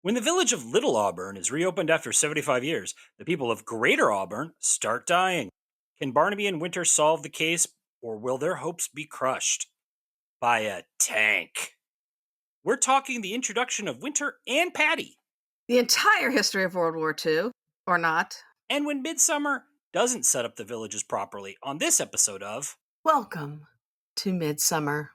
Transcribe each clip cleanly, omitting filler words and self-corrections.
When the village of Little Auburn is reopened after 75 years, the people of Greater Auburn start dying. Can Barnaby and Winter solve the case, or will their hopes be crushed by a tank? We're talking the introduction of Winter and Patty, The entire history of World War II, or not. and when Midsomer doesn't set up the villages properly on this episode of Welcome to Midsomer.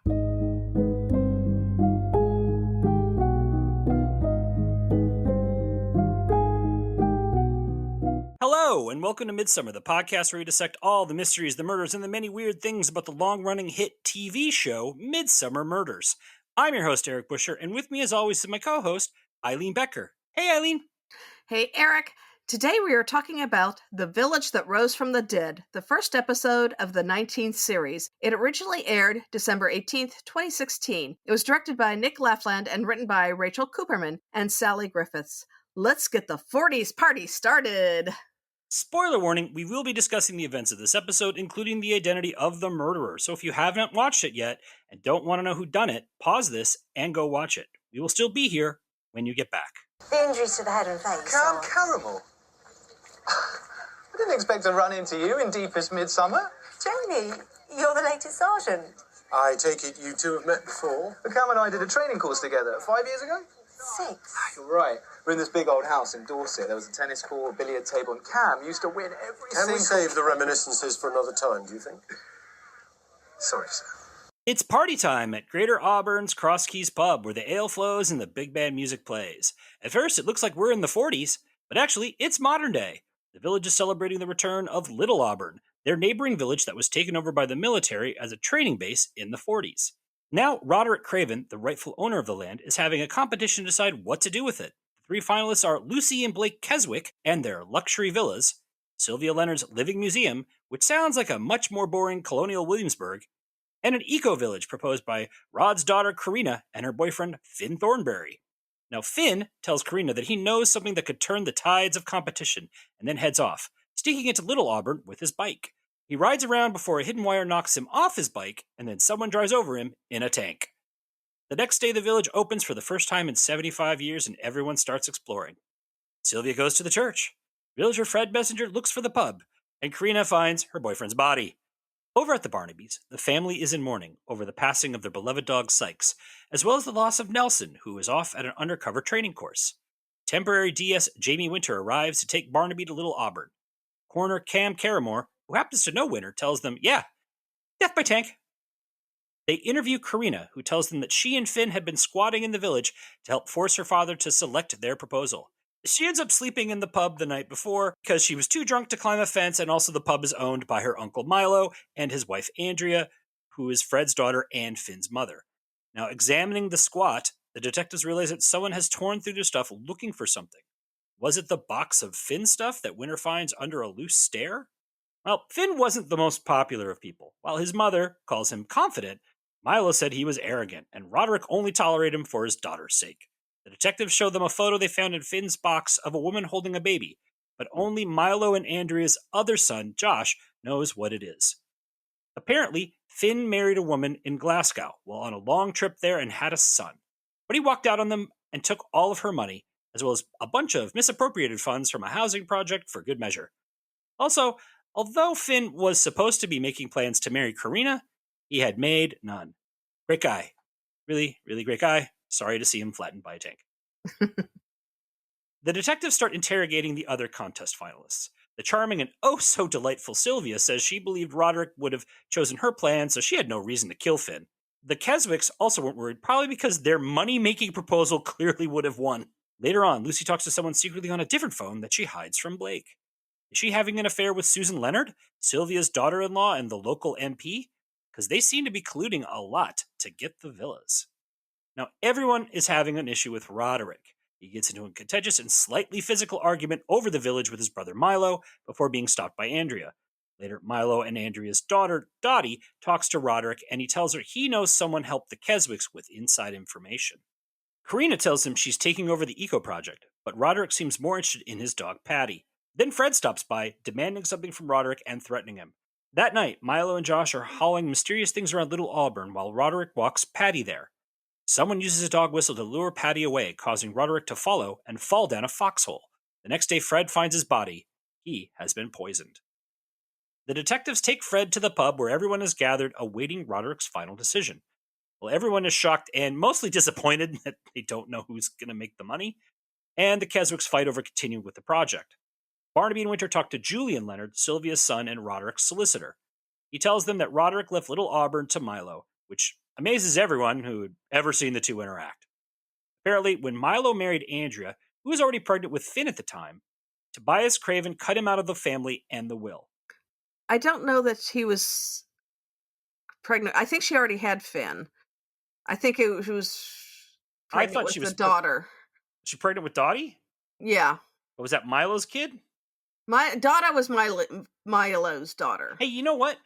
Hello, and welcome to Midsomer, the podcast where we dissect all the mysteries, the murders, and the many weird things about the long-running hit TV show, Midsomer Murders. I'm your host, Eric Buscher, and with me, as always, is my co-host, Eileen Becker. Hey, Eileen. Hey, Eric. Today we are talking about The Village That Rose from the Dead, the first episode of the 19th series. It originally aired December 18th, 2016. It was directed by Nick Lafland and written by Rachel Cooperman and Sally Griffiths. Let's get the 40s party started! Spoiler warning, we will be discussing the events of this episode, including the identity of the murderer. So if you haven't watched it yet and don't want to know who done it, pause this and go watch it. We will still be here when you get back. The injuries to the head and face. Cam Caramel. I didn't expect to run into you in deepest midsummer. Jamie, you're the latest sergeant. I take it you two have met before? Cam and I did a training course together 5 years ago. 6. You're right. We're in this big old house in Dorset. There was a tennis court, a billiard table, and Cam used to win every Can single... we save the reminiscences for another time, do you think? Sorry, sir. It's party time at Greater Auburn's Cross Keys Pub, where the ale flows and the big band music plays. At first, it looks like we're in the 40s, but actually, it's modern day. The village is celebrating the return of Little Auburn, their neighboring village that was taken over by the military as a training base in the 40s. Now, Roderick Craven, the rightful owner of the land, is having a competition to decide what to do with it. The three finalists are Lucy and Blake Keswick and their luxury villas, Sylvia Leonard's living museum, which sounds like a much more boring colonial Williamsburg, and an eco-village proposed by Rod's daughter Karina and her boyfriend Finn Thornberry. Now, Finn tells Karina that he knows something that could turn the tides of competition, and then heads off, sneaking into Little Auburn with his bike. He rides around before a hidden wire knocks him off his bike, and then someone drives over him in a tank. The next day, the village opens for the first time in 75 years, and everyone starts exploring. Sylvia goes to the church. Villager Fred Messenger looks for the pub, and Karina finds her boyfriend's body. Over at the Barnabys, the family is in mourning over the passing of their beloved dog Sykes, as well as the loss of Nelson, who is off at an undercover training course. Temporary DS Jamie Winter arrives to take Barnaby to Little Auburn. Coroner Cam Caramel, who happens to know Winter, tells them, yeah, death by tank. They interview Karina, who tells them that she and Finn had been squatting in the village to help force her father to select their proposal. She ends up sleeping in the pub the night before because she was too drunk to climb a fence, and also the pub is owned by her uncle Milo and his wife Andrea, who is Fred's daughter and Finn's mother. Now, examining the squat, the detectives realize that someone has torn through their stuff looking for something. Was it the box of Finn stuff that Winter finds under a loose stair? Well, Finn wasn't the most popular of people. While his mother calls him confident, Milo said he was arrogant, and Roderick only tolerated him for his daughter's sake. The detectives show them a photo they found in Finn's box of a woman holding a baby, but only Milo and Andrea's other son, Josh, knows what it is. Apparently, Finn married a woman in Glasgow while on a long trip there and had a son. But he walked out on them and took all of her money, as well as a bunch of misappropriated funds from a housing project for good measure. Also, although Finn was supposed to be making plans to marry Karina, he had made none. Great guy. Really, really great guy. Sorry to see him flattened by a tank. The detectives start interrogating the other contest finalists. The charming and oh-so-delightful Sylvia says she believed Roderick would have chosen her plan, so she had no reason to kill Finn. The Keswicks also weren't worried, probably because their money-making proposal clearly would have won. Later on, Lucy talks to someone secretly on a different phone that she hides from Blake. Is she having an affair with Susan Leonard, Sylvia's daughter-in-law and the local MP? Because they seem to be colluding a lot to get the villas. Now, everyone is having an issue with Roderick. He gets into a contentious and slightly physical argument over the village with his brother Milo before being stopped by Andrea. Later, Milo and Andrea's daughter, Dottie, talks to Roderick, and he tells her he knows someone helped the Keswicks with inside information. Karina tells him she's taking over the Eco Project, but Roderick seems more interested in his dog Patty. Then Fred stops by, demanding something from Roderick and threatening him. That night, Milo and Josh are hauling mysterious things around Little Auburn while Roderick walks Patty there. Someone uses a dog whistle to lure Patty away, causing Roderick to follow and fall down a foxhole. The next day, Fred finds his body. He has been poisoned. The detectives take Fred to the pub where everyone is gathered awaiting Roderick's final decision. Well, everyone is shocked and mostly disappointed that they don't know who's going to make the money, and the Keswicks fight over continuing with the project. Barnaby and Winter talk to Julian Leonard, Sylvia's son and Roderick's solicitor. He tells them that Roderick left Little Auburn to Milo, which amazes everyone who had ever seen the two interact. Apparently, when Milo married Andrea, who was already pregnant with Finn at the time, Tobias Craven cut him out of the family and the will. I don't know that he was pregnant. I think she already had Finn. I think she was pregnant thought with she the was daughter. She pregnant with Dottie? Yeah. Or was that Milo's kid? My daughter was Milo's daughter. Hey, you know what?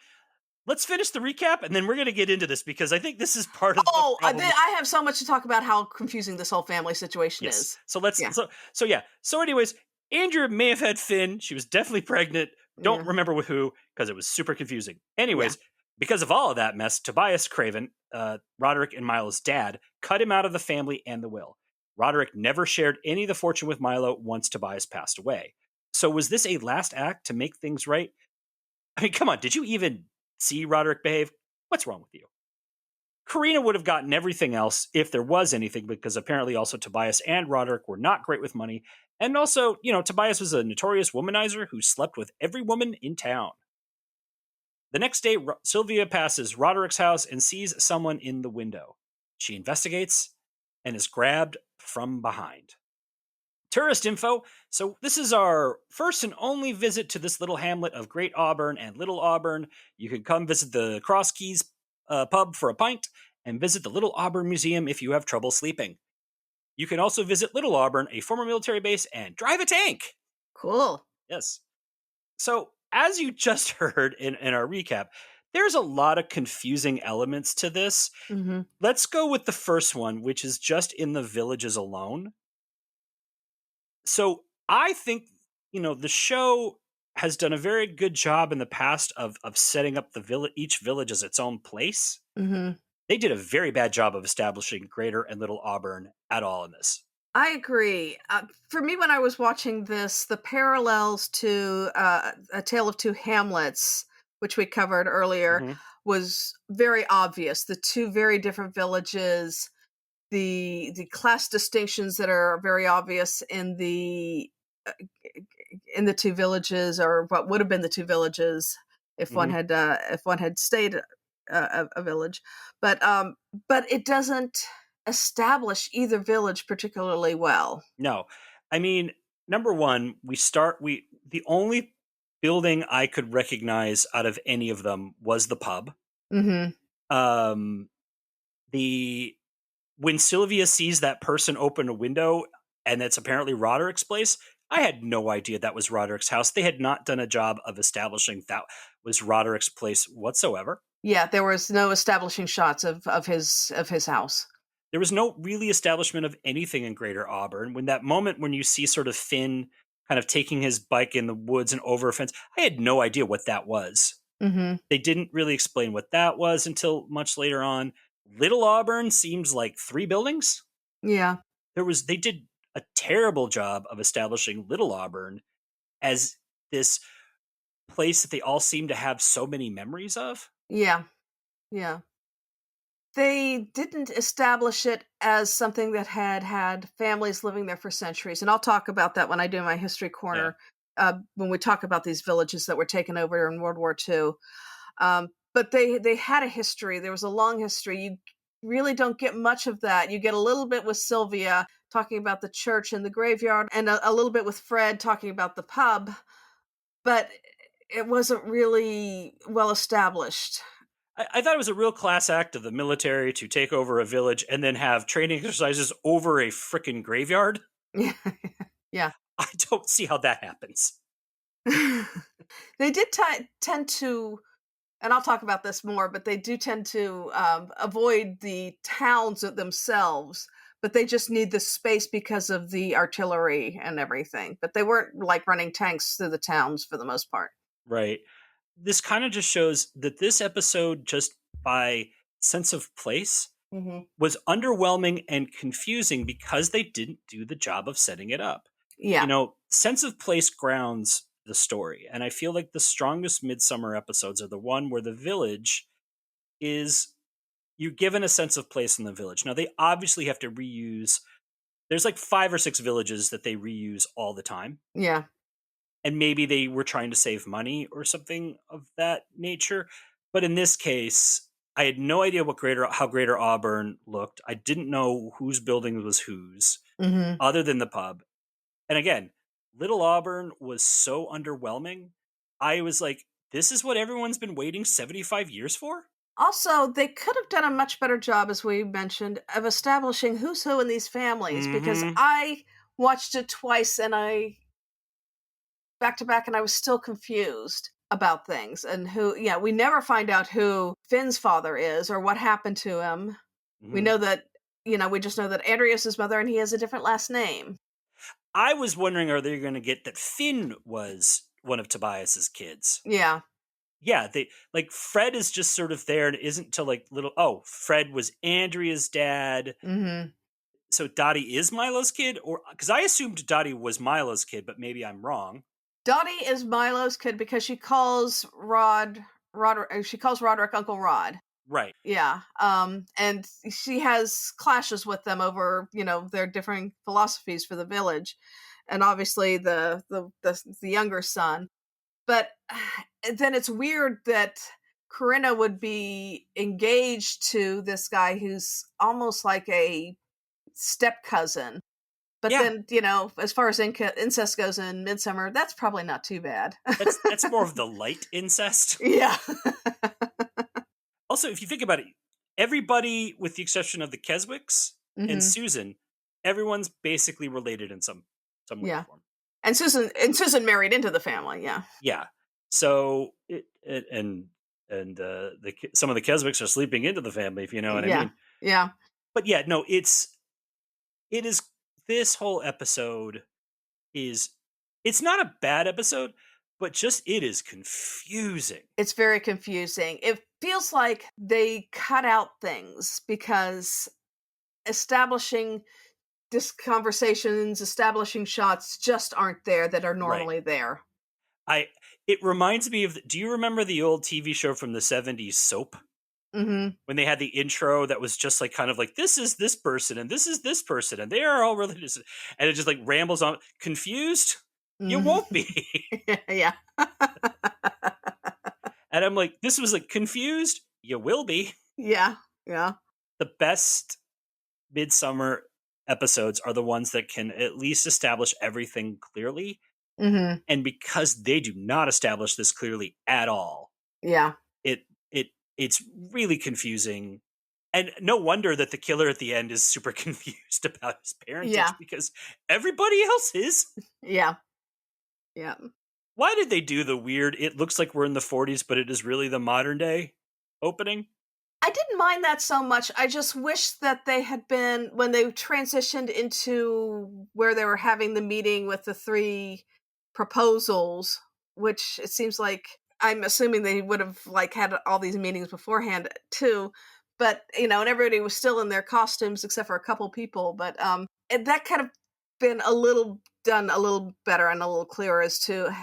Let's finish the recap, and then we're going to get into this, because I think this is part of the problem. I have so much to talk about how confusing this whole family situation is. So let's, Yeah. So anyways, Andrea may have had Finn. She was definitely pregnant. Don't remember with who, because it was super confusing. Anyways, because of all of that mess, Tobias Craven, Roderick and Milo's dad, cut him out of the family and the will. Roderick never shared any of the fortune with Milo once Tobias passed away. So was this a last act to make things right? I mean, come on, did you even see Roderick behave? What's wrong with you? Karina would have gotten everything else if there was anything, because apparently also Tobias and Roderick were not great with money. And also, Tobias was a notorious womanizer who slept with every woman in town. The next day, Sylvia passes Roderick's house and sees someone in the window. She investigates and is grabbed from behind. Tourist info. So this is our first and only visit to this little hamlet of Great Auburn and Little Auburn. You can come visit the Cross Keys pub for a pint and visit the Little Auburn Museum if you have trouble sleeping. You can also visit Little Auburn, a former military base, and drive a tank. Cool. Yes. So as you just heard in our recap, there's a lot of confusing elements to this. Mm-hmm. Let's go with the first one, which is just in the villages alone. So I think, the show has done a very good job in the past of setting up each village as its own place. Mm-hmm. They did a very bad job of establishing Greater and Little Auburn at all in this. I agree. For me, when I was watching this, the parallels to A Tale of Two Hamlets, which we covered earlier, was very obvious. The two very different villages, the class distinctions that are very obvious in the two villages, or what would have been the two villages if one had stayed a village, but it doesn't establish either village particularly well. No, I mean, number one, the only building I could recognize out of any of them was the pub. Mm-hmm. When Sylvia sees that person open a window and it's apparently Roderick's place, I had no idea that was Roderick's house. They had not done a job of establishing that was Roderick's place whatsoever. Yeah, there was no establishing shots of his house. There was no really establishment of anything in Greater Auburn. When that moment when you see sort of Finn kind of taking his bike in the woods and over a fence, I had no idea what that was. Mm-hmm. They didn't really explain what that was until much later on. Little Auburn seems like 3 buildings. Yeah. They did a terrible job of establishing Little Auburn as this place that they all seem to have so many memories of. Yeah. Yeah. They didn't establish it as something that had families living there for centuries. And I'll talk about that when I do my history corner, when we talk about these villages that were taken over in World War II. But they had a history. There was a long history. You really don't get much of that. You get a little bit with Sylvia talking about the church and the graveyard, and a little bit with Fred talking about the pub. But it wasn't really well established. I thought it was a real class act of the military to take over a village and then have training exercises over a frickin' graveyard. Yeah. I don't see how that happens. They did tend to, and I'll talk about this more, but they do tend to avoid the towns themselves, but they just need the space because of the artillery and everything. But they weren't like running tanks through the towns for the most part. Right. This kind of just shows that this episode, just by sense of place, was underwhelming and confusing because they didn't do the job of setting it up. Yeah. Sense of place grounds the story, and I feel like the strongest Midsomer episodes are the one where the village is, you're given a sense of place in the village. Now they obviously have to reuse, there's like 5 or 6 villages that they reuse all the time, Yeah. and maybe they were trying to save money or something of that nature. But in this case, I had no idea how Greater Auburn looked. I didn't know whose building was whose, other than the pub. And again, Little Auburn was so underwhelming. I was like, this is what everyone's been waiting 75 years for? Also, they could have done a much better job, as we mentioned, of establishing who's who in these families, because I watched it twice and back to back, and I was still confused about things and we never find out who Finn's father is or what happened to him. We know that, we just know that Andrea's his mother and he has a different last name. I was wondering, are they going to get that Finn was one of Tobias's kids? Yeah. Yeah, they like Fred is just sort of there and isn't till like Fred was Andrea's dad. So Dottie is Milo's kid, or because I assumed Dottie was Milo's kid, but maybe I'm wrong. Dottie is Milo's kid because she calls Roderick Uncle Rod. Right. Yeah. And she has clashes with them over, their differing philosophies for the village, and obviously the younger son. But then it's weird that Corinna would be engaged to this guy who's almost like a step cousin. But then, as far as incest goes in Midsomer, that's probably not too bad. That's more of the light incest. Yeah. Also, if you think about it, everybody, with the exception of the Keswicks and Susan, everyone's basically related in some way or form. And Susan married into the family. Yeah. Yeah. So some of the Keswicks are sleeping into the family, if you know what I mean. Yeah. But yeah, no, it is. This whole episode it's not a bad episode, but just it is confusing. It's very confusing. It feels like they cut out things because establishing conversations, establishing shots just aren't there that are normally there. It reminds me of, do you remember the old TV show from the 70s, Soap? When they had the intro that was just like kind of like, this is this person and this is this person and they are all related, and it just like rambles on. Confused? You won't be. Yeah. And I'm like, this was like, confused? You will be. Yeah. The best Midsomer episodes are the ones that can at least establish everything clearly. And because they do not establish this clearly at all, it's really confusing. And no wonder that the killer at the end is super confused about his parentage, because everybody else is. Yeah. Why did they do the weird, it looks like we're in the 40s, but it is really the modern day opening? I didn't mind that so much. I just wish that they had been, when they transitioned into where they were having the meeting with the 3 proposals, which it seems like, I'm assuming they would have like had all these meetings beforehand too, but and everybody was still in their costumes except for a couple people. But that kind of been done a little better and a little clearer as to.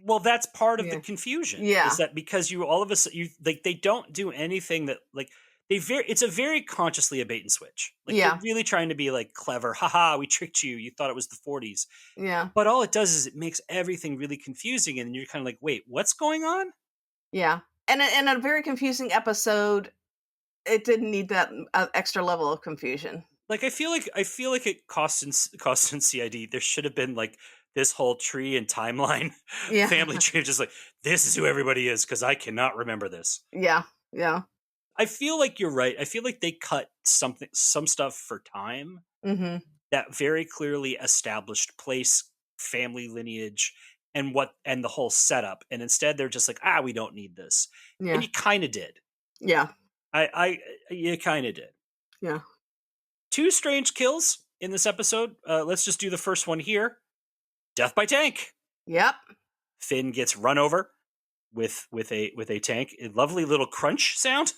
Well, that's part of the confusion. Yeah, is that because you all of a sudden they don't do anything that like it's a very consciously a bait and switch. Like they're really trying to be like clever. Haha, we tricked you. You thought it was the 40s. Yeah. But all it does is it makes everything really confusing, and you're kind of like, wait, what's going on? Yeah. And a very confusing episode. It didn't need that extra level of confusion. Like I feel like it cost in CID. There should have been like this whole tree and timeline, family tree, just like, this is who everybody is, because I cannot remember this. Yeah. I feel like you're right. I feel like they cut some stuff for time that very clearly established place, family lineage, and the whole setup. And instead they're just like, we don't need this. Yeah. And you kind of did. Yeah. You kind of did. Yeah. 2 strange kills in this episode. Let's just do the first one here. Death by tank. Yep. Finn gets run over with a tank. A lovely little crunch sound.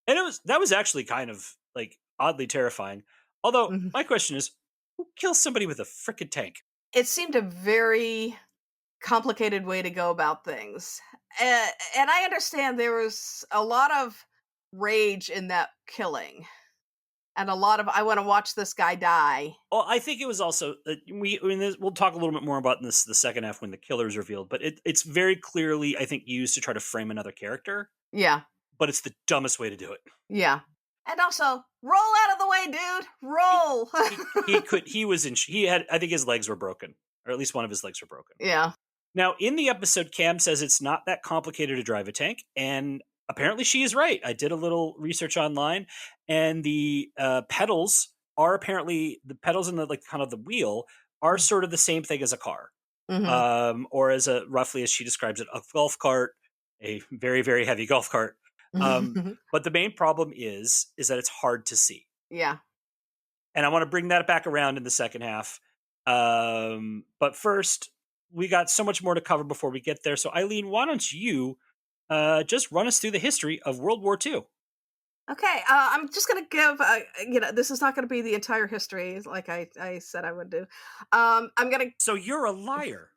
And that was actually kind of like oddly terrifying. Although Mhm. my question is, who kills somebody with a frickin' tank? It seemed a very complicated way to go about things. And I understand there was a lot of rage in that killing and a lot of I want to watch this guy die. Well, I think it was also we'll talk a little bit more about this the second half when the killer is revealed, but it's very clearly I think used to try to frame another character, Yeah. but it's the dumbest way to do it. Yeah. And also, roll out of the way, dude. Roll. He had I think his legs were broken, or at least one of his legs were broken. Yeah. Now, in the episode, Cam says it's not that complicated to drive a tank, and apparently she is right. I did a little research online, and the pedals are apparently the pedals and the like kind of the wheel are sort of the same thing as a car, or as a roughly as she describes it, a golf cart, a very very heavy golf cart. But the main problem is that it's hard to see, Yeah. and I want to bring that back around in the second half. But first, we got so much more to cover before we get there. So, Eileen, why don't you just run us through the history of World War II? Okay, I'm just going to give, this is not going to be the entire history like I said I would do. I'm going So you're a liar.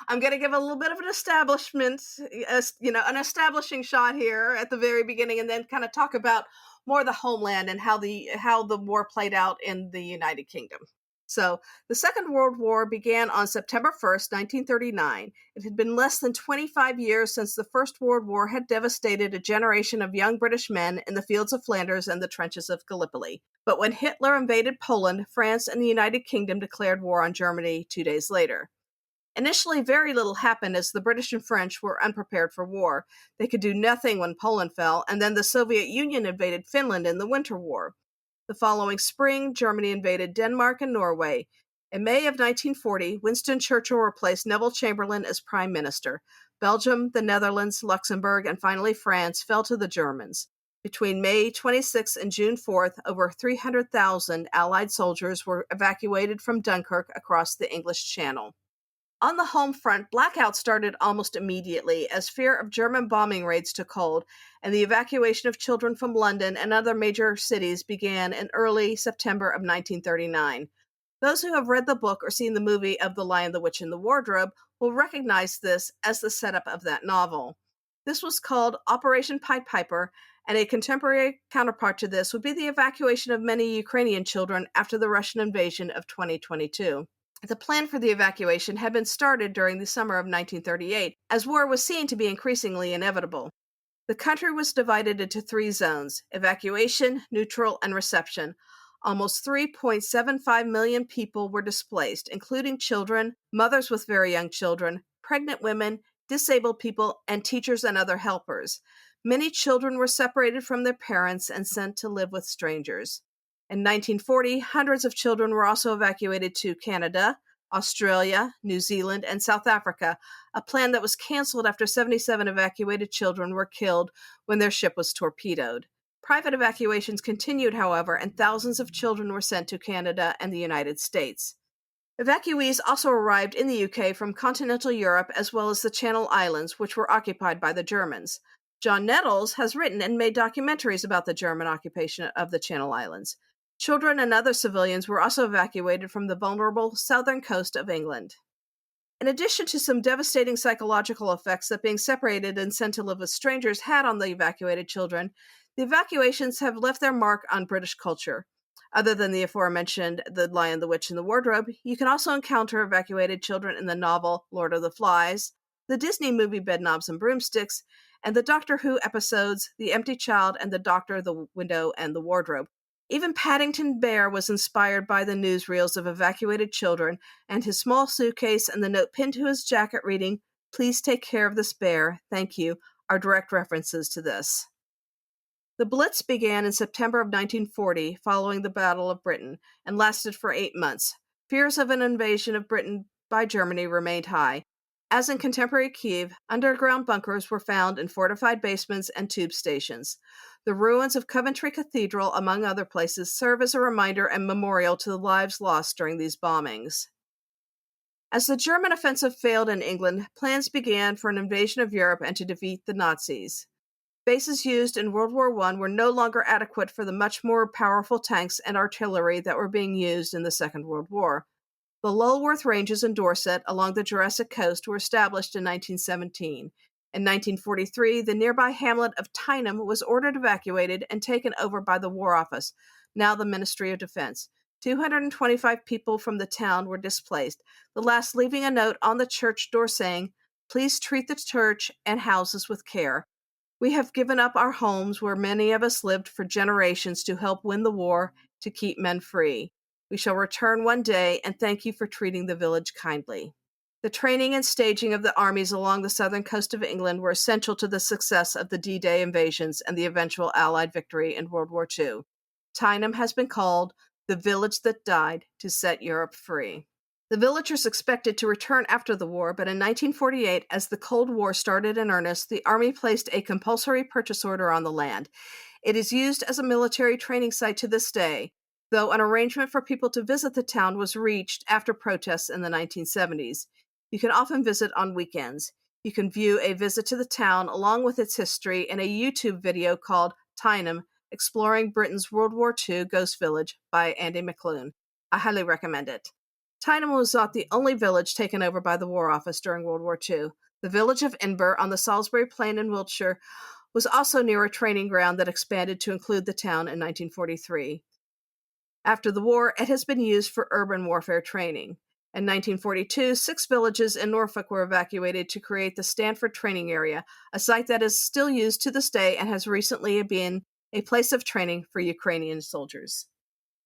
I'm going to give a little bit of an establishment, an establishing shot here at the very beginning, and then kind of talk about more the homeland and how the war played out in the United Kingdom. So, the Second World War began on September 1st, 1939. It had been less than 25 years since the First World War had devastated a generation of young British men in the fields of Flanders and the trenches of Gallipoli. But when Hitler invaded Poland, France and the United Kingdom declared war on Germany 2 days later. Initially, very little happened as the British and French were unprepared for war. They could do nothing when Poland fell, and then the Soviet Union invaded Finland in the Winter War. The following spring, Germany invaded Denmark and Norway. In May of 1940, Winston Churchill replaced Neville Chamberlain as Prime Minister. Belgium, the Netherlands, Luxembourg, and finally France fell to the Germans. Between May 26 and June 4th, over 300,000 Allied soldiers were evacuated from Dunkirk across the English Channel. On the home front, blackouts started almost immediately as fear of German bombing raids took hold, and the evacuation of children from London and other major cities began in early September of 1939. Those who have read the book or seen the movie of The Lion, the Witch, and the Wardrobe will recognize this as the setup of that novel. This was called Operation Pied Piper, and a contemporary counterpart to this would be the evacuation of many Ukrainian children after the Russian invasion of 2022. The plan for the evacuation had been started during the summer of 1938, as war was seen to be increasingly inevitable. The country was divided into 3 zones: evacuation, neutral, and reception. Almost 3.75 million people were displaced, including children, mothers with very young children, pregnant women, disabled people, and teachers and other helpers. Many children were separated from their parents and sent to live with strangers. In 1940, hundreds of children were also evacuated to Canada, Australia, New Zealand, and South Africa, a plan that was canceled after 77 evacuated children were killed when their ship was torpedoed. Private evacuations continued, however, and thousands of children were sent to Canada and the United States. Evacuees also arrived in the UK from continental Europe as well as the Channel Islands, which were occupied by the Germans. John Nettles has written and made documentaries about the German occupation of the Channel Islands. Children and other civilians were also evacuated from the vulnerable southern coast of England. In addition to some devastating psychological effects that being separated and sent to live with strangers had on the evacuated children, the evacuations have left their mark on British culture. Other than the aforementioned The Lion, the Witch, and the Wardrobe, you can also encounter evacuated children in the novel Lord of the Flies, the Disney movie Bedknobs and Broomsticks, and the Doctor Who episodes The Empty Child and The Doctor, the Window, and the Wardrobe. Even Paddington Bear was inspired by the newsreels of evacuated children, and his small suitcase and the note pinned to his jacket reading, "Please take care of this bear, thank you," are direct references to this. The Blitz began in September of 1940, following the Battle of Britain, and lasted for 8 months. Fears of an invasion of Britain by Germany remained high. As in contemporary Kiev, underground bunkers were found in fortified basements and tube stations. The ruins of Coventry Cathedral, among other places, serve as a reminder and memorial to the lives lost during these bombings. As the German offensive failed in England, plans began for an invasion of Europe and to defeat the Nazis. Bases used in World War I were no longer adequate for the much more powerful tanks and artillery that were being used in the Second World War. The Lulworth Ranges in Dorset along the Jurassic Coast were established in 1917. In 1943, the nearby hamlet of Tyneham was ordered evacuated and taken over by the War Office, now the Ministry of Defense. 225 people from the town were displaced, the last leaving a note on the church door saying, "Please treat the church and houses with care. We have given up our homes where many of us lived for generations to help win the war to keep men free. We shall return one day and thank you for treating the village kindly." The training and staging of the armies along the southern coast of England were essential to the success of the D-Day invasions and the eventual Allied victory in World War II. Tyneham has been called the village that died to set Europe free. The villagers expected to return after the war, but in 1948, as the Cold War started in earnest, the Army placed a compulsory purchase order on the land. It is used as a military training site to this day, though an arrangement for people to visit the town was reached after protests in the 1970s. You can often visit on weekends. You can view a visit to the town along with its history in a YouTube video called Tyneham, Exploring Britain's World War II Ghost Village by Andy McClune. I highly recommend it. Tyneham was not the only village taken over by the War Office during World War II. The village of Inver on the Salisbury Plain in Wiltshire was also near a training ground that expanded to include the town in 1943. After the war, it has been used for urban warfare training. In 1942, 6 villages in Norfolk were evacuated to create the Stanford Training Area, a site that is still used to this day and has recently been a place of training for Ukrainian soldiers.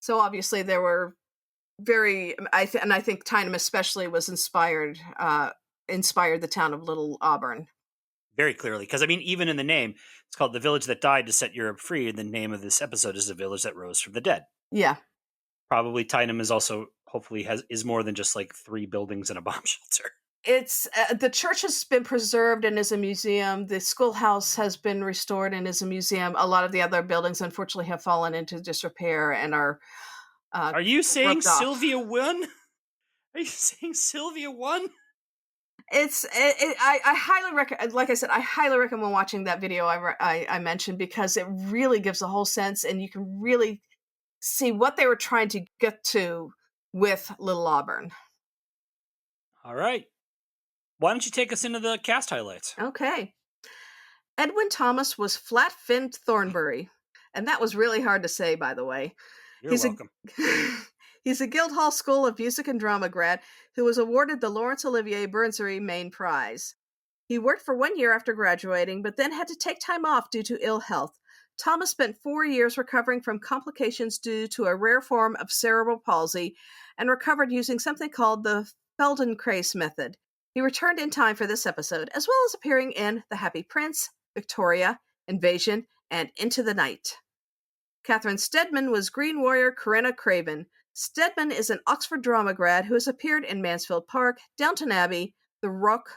So obviously there were I think Tyneham especially was inspired the town of Little Auburn. Very clearly, because I mean, even in the name, it's called the village that died to set Europe free, and the name of this episode is the village that rose from the dead. Yeah. Probably Tyneham is also hopefully is more than just like 3 buildings and a bomb shelter. It's the church has been preserved and is a museum. The schoolhouse has been restored and is a museum. A lot of the other buildings, unfortunately, have fallen into disrepair and are. Are you saying roped off. Sylvia won? Are you saying Sylvia won? I highly recommend. Like I said, I highly recommend watching that video I mentioned because it really gives a whole sense, and you can really see what they were trying to get to with Little Auburn. All right. Why don't you take us into the cast highlights? Okay. Edwin Thomas was Flat-Finned Thornbury, and that was really hard to say, by the way. You're welcome. He's a Guildhall School of Music and Drama grad who was awarded the Laurence Olivier Bursary Main Prize. He worked for 1 year after graduating, but then had to take time off due to ill health. Thomas spent 4 years recovering from complications due to a rare form of cerebral palsy and recovered using something called the Feldenkrais method. He returned in time for this episode, as well as appearing in The Happy Prince, Victoria, Invasion, and Into the Night. Catherine Steadman was Green Warrior Corinna Craven. Steadman is an Oxford drama grad who has appeared in Mansfield Park, Downton Abbey, The Rook,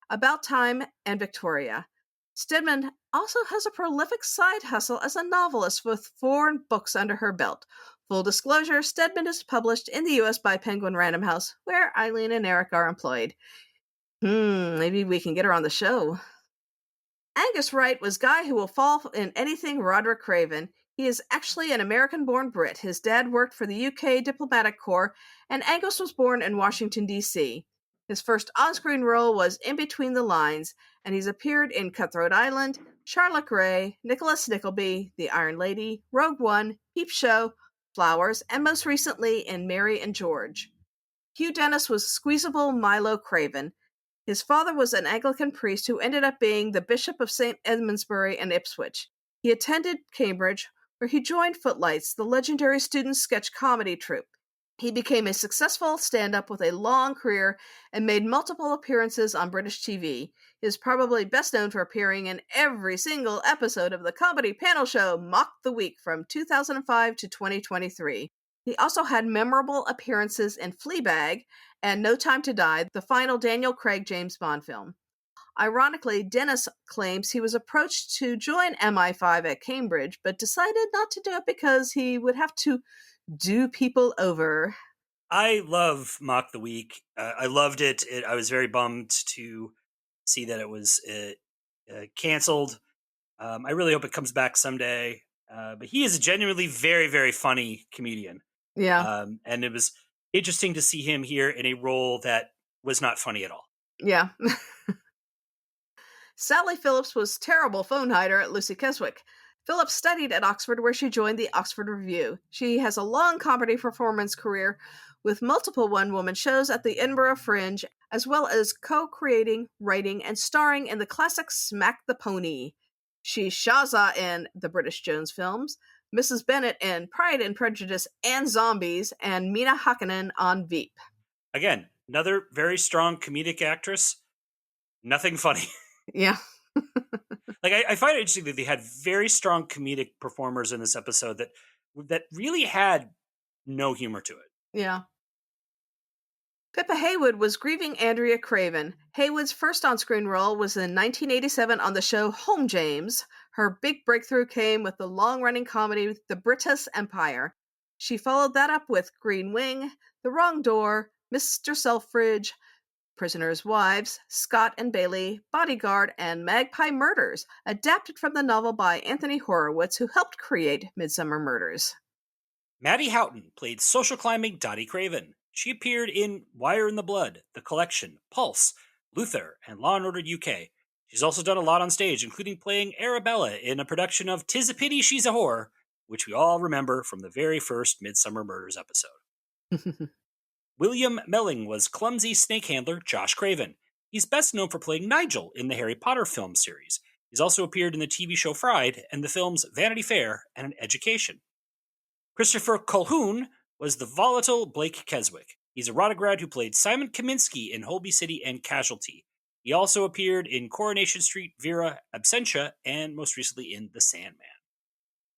About Time, and Victoria. Steadman also has a prolific side hustle as a novelist with 4 books under her belt. Full disclosure, Steadman is published in the U.S. by Penguin Random House, where Eileen and Eric are employed. Maybe we can get her on the show. Angus Wright was Guy Who Will Fall in Anything Roderick Craven. He is actually an American-born Brit. His dad worked for the UK Diplomatic Corps, and Angus was born in Washington, D.C. His first on-screen role was In Between the Lines, and he's appeared in Cutthroat Island, Charlotte Gray, Nicholas Nickleby, The Iron Lady, Rogue One, Peep Show, Flowers, and most recently in Mary and George. Hugh Dennis was Squeezable Milo Craven. His father was an Anglican priest who ended up being the Bishop of St. Edmundsbury and Ipswich. He attended Cambridge, where he joined Footlights, the legendary student sketch comedy troupe. He became a successful stand-up with a long career and made multiple appearances on British TV. He is probably best known for appearing in every single episode of the comedy panel show Mock the Week from 2005 to 2023. He also had memorable appearances in Fleabag and No Time to Die, the final Daniel Craig James Bond film. Ironically, Dennis claims he was approached to join MI5 at Cambridge, but decided not to do it because he would have to do people over. I love Mock the Week. I loved it. I was very bummed to see that it was canceled. I really hope it comes back someday. But he is a genuinely very, very funny comedian. Yeah. And it was interesting to see him here in a role that was not funny at all. Yeah. Sally Phillips was terrible phone hider at Lucy Keswick. Phillips studied at Oxford, where she joined the Oxford Review. She has a long comedy performance career with multiple one-woman shows at the Edinburgh Fringe, as well as co-creating, writing, and starring in the classic Smack the Pony. She's Shaza in the British Jones films, Mrs. Bennet in Pride and Prejudice and Zombies, and Mina Hakkinen on Veep. Again, another very strong comedic actress. Nothing funny. Yeah. I find it interesting that they had very strong comedic performers in this episode that really had no humor to it. Yeah. Pippa Haywood was grieving Andrea Craven. Haywood's first on-screen role was in 1987 on the show Home James. Her big breakthrough came with the long-running comedy The British Empire. She followed that up with Green Wing, The Wrong Door, Mr. Selfridge, Prisoners' Wives, Scott and Bailey, Bodyguard, and Magpie Murders, adapted from the novel by Anthony Horowitz, who helped create Midsomer Murders. Maddie Houghton played social climbing Dottie Craven. She appeared in Wire in the Blood, The Collection, Pulse, Luther, and Law & Order UK. She's also done a lot on stage, including playing Arabella in a production of 'Tis a Pity She's a Whore, which we all remember from the very first Midsomer Murders episode. William Melling was clumsy snake handler Josh Craven. He's best known for playing Nigel in the Harry Potter film series. He's also appeared in the TV show Fried and the films Vanity Fair and An Education. Christopher Colquhoun was the volatile Blake Keswick. He's a Rotograd who played Simon Kaminsky in Holby City and Casualty. He also appeared in Coronation Street, Vera, Absentia, and most recently in The Sandman.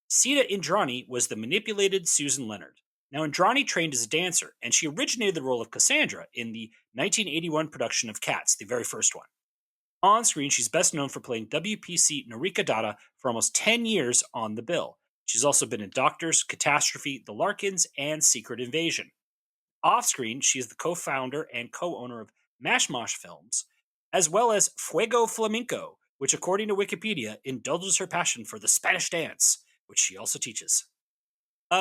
Sita Indrani was the manipulated Susan Leonard. Now, Indrani trained as a dancer, and she originated the role of Cassandra in the 1981 production of Cats, the very first one. On screen, she's best known for playing WPC Norika Dada for almost 10 years on the bill. She's also been in Doctors, Catastrophe, The Larkins, and Secret Invasion. Off-screen, she is the co-founder and co-owner of Mashmosh Films, as well as Fuego Flamenco, which, according to Wikipedia, indulges her passion for the Spanish dance, which she also teaches.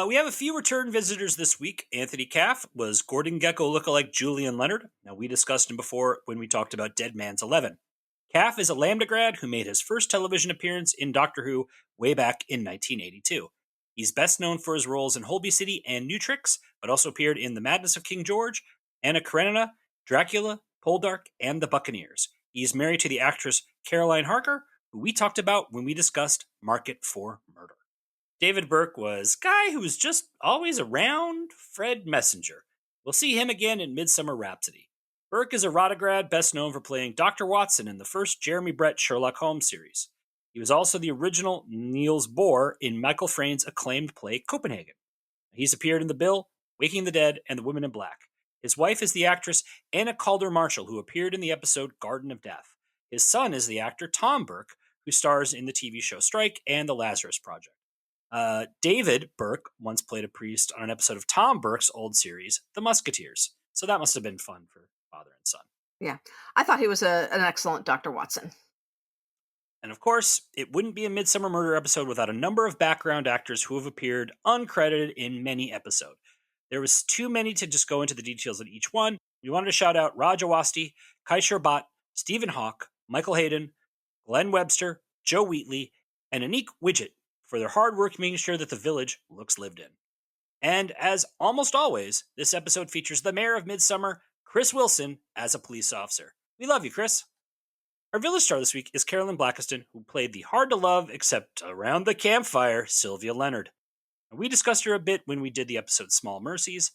We have a few return visitors this week. Anthony Caff was Gordon Gekko lookalike Julian Leonard. Now, we discussed him before when we talked about Dead Man's 11. Caff is a Lambda grad who made his first television appearance in Doctor Who way back in 1982. He's best known for his roles in Holby City and New Tricks, but also appeared in The Madness of King George, Anna Karenina, Dracula, Poldark, and The Buccaneers. He's married to the actress Caroline Harker, who we talked about when we discussed Market for Murder. David Burke was guy who was just always around, Fred Messenger. We'll see him again in Midsummer Rhapsody. Burke is a Rotograd, best known for playing Dr. Watson in the first Jeremy Brett Sherlock Holmes series. He was also the original Niels Bohr in Michael Frayn's acclaimed play Copenhagen. He's appeared in The Bill, Waking the Dead, and The Women in Black. His wife is the actress Anna Calder Marshall, who appeared in the episode Garden of Death. His son is the actor Tom Burke, who stars in the TV show Strike and The Lazarus Project. David Burke once played a priest on an episode of Tom Burke's old series, The Musketeers. So that must have been fun for father and son. Yeah. I thought he was an excellent Dr. Watson. And of course, it wouldn't be a Midsummer Murder episode without a number of background actors who have appeared uncredited in many episodes. There was too many to just go into the details of each one. We wanted to shout out Raj Awasthi, Kaishar Bhatt, Stephen Hawke, Michael Hayden, Glenn Webster, Joe Wheatley, and Anik Widget for their hard work making sure that the village looks lived in. And as almost always, this episode features the mayor of Midsummer, Chris Wilson, as a police officer. We love you, Chris. Our village star this week is Carolyn Blackiston, who played the hard-to-love, except around the campfire, Sylvia Leonard. And we discussed her a bit when we did the episode Small Mercies.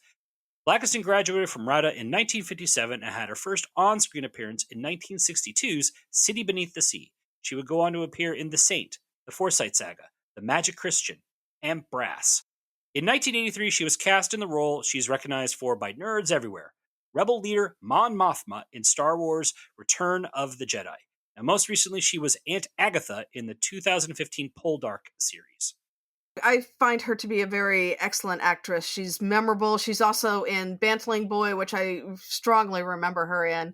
Blackiston graduated from RADA in 1957 and had her first on-screen appearance in 1962's City Beneath the Sea. She would go on to appear in The Saint, The Forsyte Saga, The Magic Christian, and Brass. In 1983, she was cast in the role she's recognized for by nerds everywhere, Rebel leader Mon Mothma in Star Wars Return of the Jedi. And most recently, she was Aunt Agatha in the 2015 Poldark series. I find her to be a very excellent actress. She's memorable. She's also in Bantling Boy, which I strongly remember her in.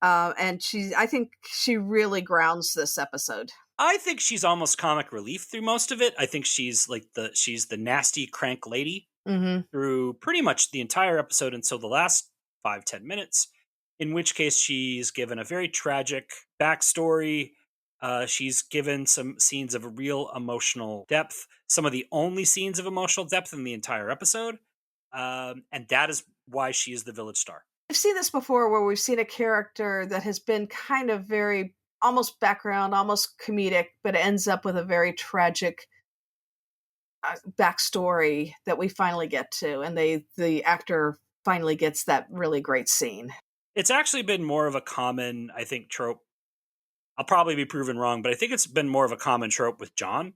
And I think she really grounds this episode. I think she's almost comic relief through most of it. I think she's like she's the nasty crank lady through pretty much the entire episode until the last 5-10 minutes, in which case she's given a very tragic backstory. She's given some scenes of real emotional depth, some of the only scenes of emotional depth in the entire episode. And that is why she is the village star. I've seen this before where we've seen a character that has been kind of very almost background, almost comedic, but ends up with a very tragic backstory that we finally get to, and the actor finally gets that really great scene. It's actually been more of a common, I think, trope. I'll probably be proven wrong, but I think it's been more of a common trope with John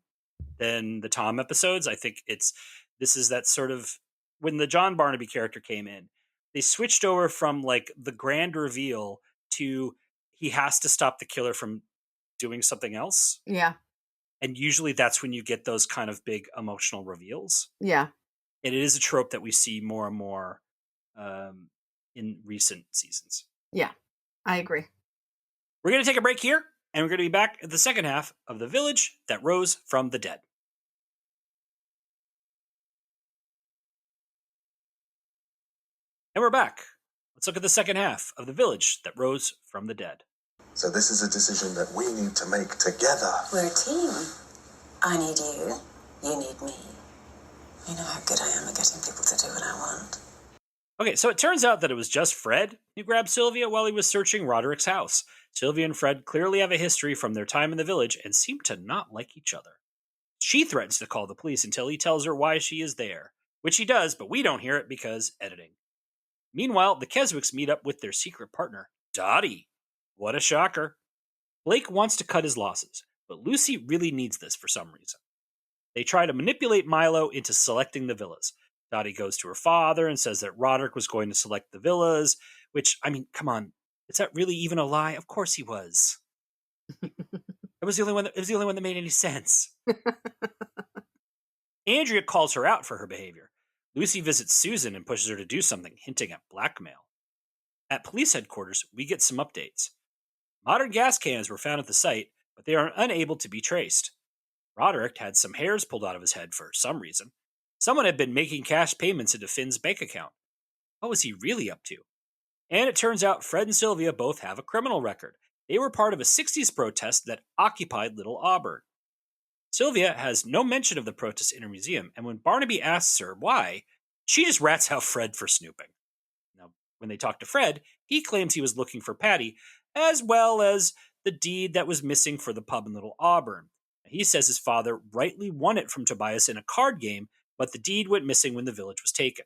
than the Tom episodes. I think this is that sort of, when the John Barnaby character came in, they switched over from like the grand reveal to he has to stop the killer from doing something else. Yeah. And usually that's when you get those kind of big emotional reveals. Yeah. And it is a trope that we see more and more in recent seasons. Yeah, I agree. We're going to take a break here, and we're going to be back at the second half of The Village That Rose from the Dead. And we're back. Let's look at the second half of The Village That Rose from the Dead. So this is a decision that we need to make together. We're a team. I need you. You need me. You know how good I am at getting people to do what I want. Okay, so it turns out that it was just Fred who grabbed Sylvia while he was searching Roderick's house. Sylvia and Fred clearly have a history from their time in the village and seem to not like each other. She threatens to call the police until he tells her why she is there, which he does, but we don't hear it because editing. Meanwhile, the Keswicks meet up with their secret partner, Dottie. What a shocker. Blake wants to cut his losses, but Lucy really needs this for some reason. They try to manipulate Milo into selecting the villas. Dottie goes to her father and says that Roderick was going to select the villas, which, I mean, come on, is that really even a lie? Of course he was. It was the only one that made any sense. Andrea calls her out for her behavior. Lucy visits Susan and pushes her to do something, hinting at blackmail. At police headquarters, we get some updates. Modern gas cans were found at the site, but they are unable to be traced. Roderick had some hairs pulled out of his head for some reason. Someone had been making cash payments into Finn's bank account. What was he really up to? And it turns out Fred and Sylvia both have a criminal record. They were part of a 60s protest that occupied Little Auburn. Sylvia has no mention of the protest in her museum, and when Barnaby asks her why, she just rats out Fred for snooping. Now, when they talk to Fred, he claims he was looking for Patty, as well as the deed that was missing for the pub in Little Auburn. He says his father rightly won it from Tobias in a card game, but the deed went missing when the village was taken.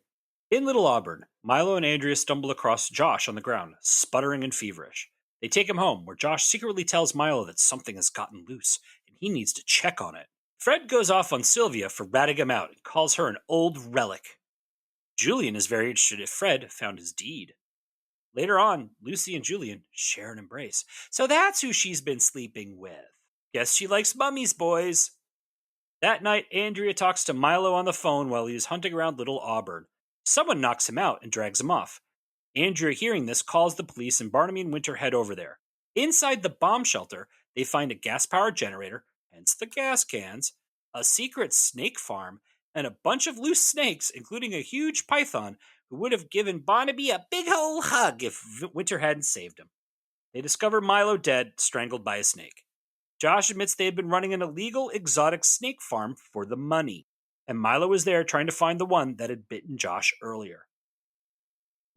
In Little Auburn, Milo and Andrea stumble across Josh on the ground, sputtering and feverish. They take him home, where Josh secretly tells Milo that something has gotten loose, and he needs to check on it. Fred goes off on Sylvia for ratting him out and calls her an old relic. Julian is very interested if Fred found his deed. Later on, Lucy and Julian share an embrace. So that's who she's been sleeping with. Guess she likes mummies, boys. That night, Andrea talks to Milo on the phone while he is hunting around Little Auburn. Someone knocks him out and drags him off. Andrea, hearing this, calls the police and Barnaby and Winter head over there. Inside the bomb shelter, they find a gas-powered generator, hence the gas cans, a secret snake farm, and a bunch of loose snakes, including a huge python who would have given Barnaby a big ol' hug if Winter hadn't saved him. They discover Milo dead, strangled by a snake. Josh admits they had been running an illegal exotic snake farm for the money, and Milo was there trying to find the one that had bitten Josh earlier.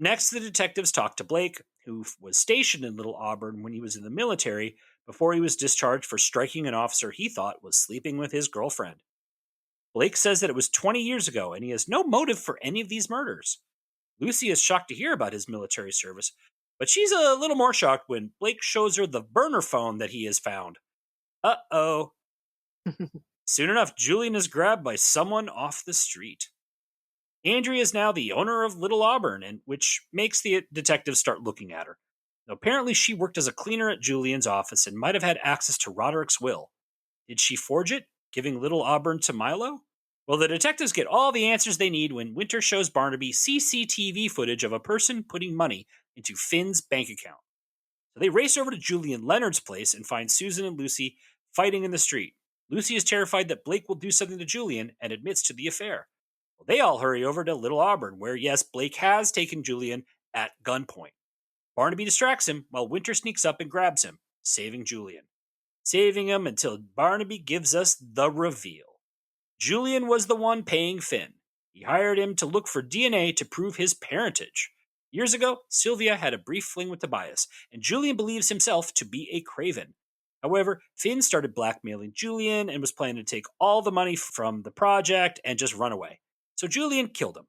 Next, the detectives talk to Blake, who was stationed in Little Auburn when he was in the military before he was discharged for striking an officer he thought was sleeping with his girlfriend. Blake says that it was 20 years ago and he has no motive for any of these murders. Lucy is shocked to hear about his military service, but she's a little more shocked when Blake shows her the burner phone that he has found. Uh-oh. Soon enough, Julian is grabbed by someone off the street. Andrea is now the owner of Little Auburn, and which makes the detectives start looking at her. Now, apparently, she worked as a cleaner at Julian's office and might have had access to Roderick's will. Did she forge it, giving Little Auburn to Milo? Well, the detectives get all the answers they need when Winter shows Barnaby CCTV footage of a person putting money into Finn's bank account. So they race over to Julian Leonard's place and find Susan and Lucy fighting in the street. Lucy is terrified that Blake will do something to Julian and admits to the affair. Well, they all hurry over to Little Auburn, where, yes, Blake has taken Julian at gunpoint. Barnaby distracts him while Winter sneaks up and grabs him, saving Julian. Saving him until Barnaby gives us the reveal. Julian was the one paying Finn. He hired him to look for DNA to prove his parentage. Years ago, Sylvia had a brief fling with Tobias, and Julian believes himself to be a craven. However, Finn started blackmailing Julian and was planning to take all the money from the project and just run away. So Julian killed him.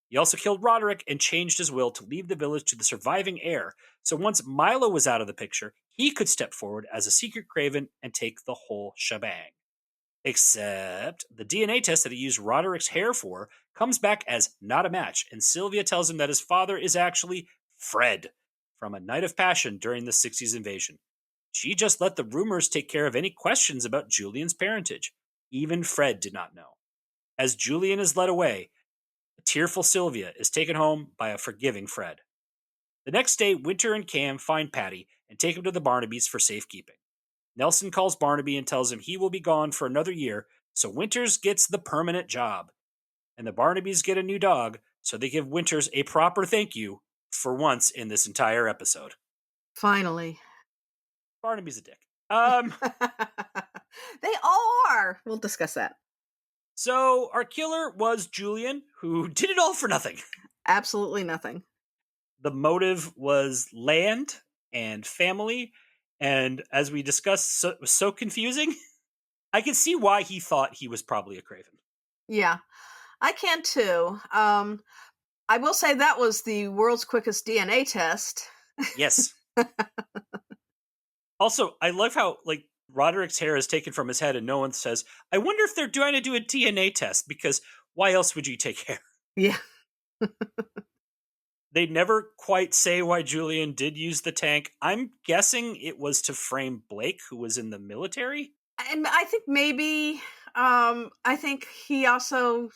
He also killed Roderick and changed his will to leave the village to the surviving heir, so once Milo was out of the picture, he could step forward as a secret craven and take the whole shebang. Except the DNA test that he used Roderick's hair for comes back as not a match, and Sylvia tells him that his father is actually Fred from A Night of Passion during the 60s invasion. She just let the rumors take care of any questions about Julian's parentage. Even Fred did not know. As Julian is led away, a tearful Sylvia is taken home by a forgiving Fred. The next day, Winter and Cam find Patty and take him to the Barnabys for safekeeping. Nelson calls Barnaby and tells him he will be gone for another year, so Winters gets the permanent job. And the Barnabys get a new dog, so they give Winters a proper thank you for once in this entire episode. Finally. Barnaby's a dick. They all are. We'll discuss that. So our killer was Julian, who did it all for nothing. Absolutely nothing. The motive was land and family, and as we discussed, it was so confusing. I can see why he thought he was probably a craven. Yeah, I can too. I will say that was the world's quickest DNA test. Yes. Also, I love how Roderick's hair is taken from his head and no one says, I wonder if they're trying to do a DNA test, because why else would you take hair? Yeah. They never quite say why Julian did use the tank. I'm guessing it was to frame Blake, who was in the military. And I think maybe, I think he also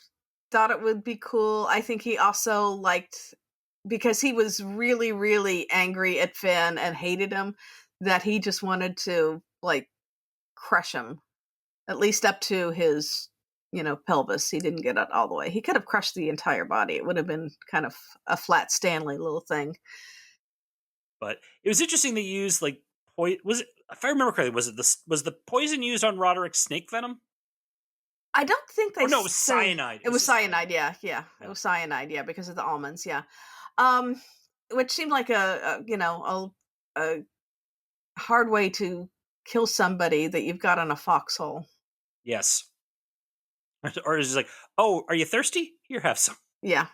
thought it would be cool. I think he also liked, because he was really, really angry at Finn and hated him, that he just wanted to, crush him, at least up to his, pelvis. He didn't get it all the way. He could have crushed the entire body. It would have been kind of a flat Stanley little thing. But it was interesting they used was it, if I remember correctly, was the poison used on Roderick snake venom? I don't think they. Oh no, it was cyanide. It was cyanide. Yeah. It was cyanide. Yeah, because of the almonds. Yeah, which seemed like a hard way to kill somebody that you've got in a foxhole. Yes. Or it's just like, oh, are you thirsty? Here, have some. Yeah.